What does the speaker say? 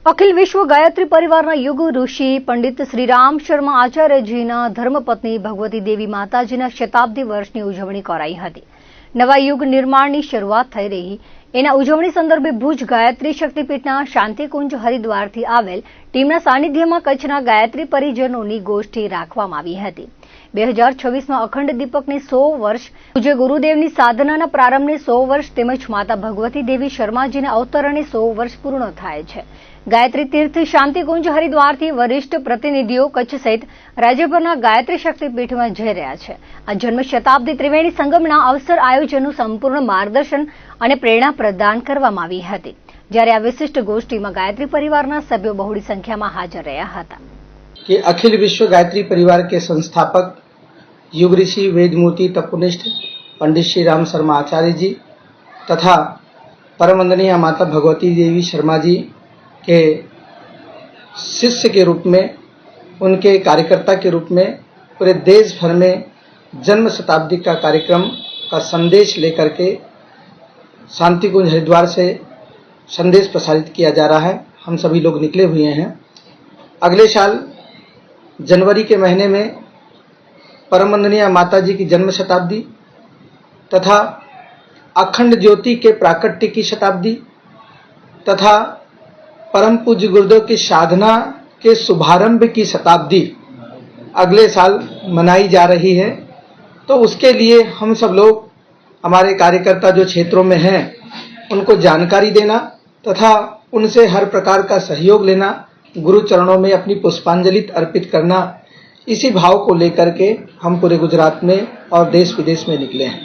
અખિલ વિશ્વ ગાયત્રી પરિવારના યુગ ઋષિ પંડિત શ્રીરામ શર્મા આચાર્યજીના ધર્મપત્ની ભગવતી દેવી માતાજીના શતાબ્દી વર્ષની ઉજવણી કરાઈ હતી. નવા યુગ નિર્માણની શરૂઆત થઈ રહી એના ઉજવણી સંદર્ભે ભુજ ગાયત્રી શક્તિપીઠના શાંતિકુંજ હરિદ્વારથી આવેલ ટીમના સાનિધ્યમાં કચ્છના ગાયત્રી પરિજનોની ગોષ્ઠી રાખવામાં આવી હતી. 2026માં અખંડ દીપકને 100 વર્ષ, પૂજ્ય ગુરુદેવની સાધનાના પ્રારંભને 100 વર્ષ તેમજ માતા ભગવતી દેવી શર્માજીના અવતરણને 100 વર્ષ પૂર્ણ થાય છે. ગાયત્રી તીર્થ શાંતિકુંજ હરિદ્વારથી વરિષ્ઠ પ્રતિનિધિઓ કચ્છ સહિત રાજ્યભરના ગાયત્રી શક્તિપીઠમાં જઈ રહ્યા છે. આ જન્મ શતાબ્દી ત્રિવેણી સંગમના અવસર આયોજનનું સંપૂર્ણ માર્ગદર્શન અને પ્રેરણા પ્રદાન કરવામાં આવી હતી. જ્યારે આ વિશિષ્ટ ગોષ્ઠીમાં ગાયત્રી પરિવારના સભ્યો બહોળી સંખ્યામાં હાજર રહ્યા હતા. कि अखिल विश्व गायत्री परिवार के संस्थापक युग ऋषि वेदमूर्ति तपोनिष्ठ पंडित श्री राम शर्मा आचार्य जी तथा परम वंदनीय माता भगवती देवी शर्मा जी के शिष्य के रूप में, उनके कार्यकर्ता के रूप में पूरे देश भर में जन्म शताब्दी का कार्यक्रम का संदेश लेकर के शांतिकुंज हरिद्वार से संदेश प्रसारित किया जा रहा है. हम सभी लोग निकले हुए हैं. अगले साल जनवरी के महीने में परम वंदनीय माता जी की जन्म शताब्दी तथा अखंड ज्योति के प्राकट्य की शताब्दी तथा परम पूज्य गुरुदेव की साधना के शुभारंभ की शताब्दी अगले साल मनाई जा रही है. तो उसके लिए हम सब लोग, हमारे कार्यकर्ता जो क्षेत्रों में हैं, उनको जानकारी देना तथा उनसे हर प्रकार का सहयोग लेना, गुरु चरणों में अपनी पुष्पांजलि अर्पित करना, इसी भाव को लेकर के हम पूरे गुजरात में और देश विदेश में निकले हैं.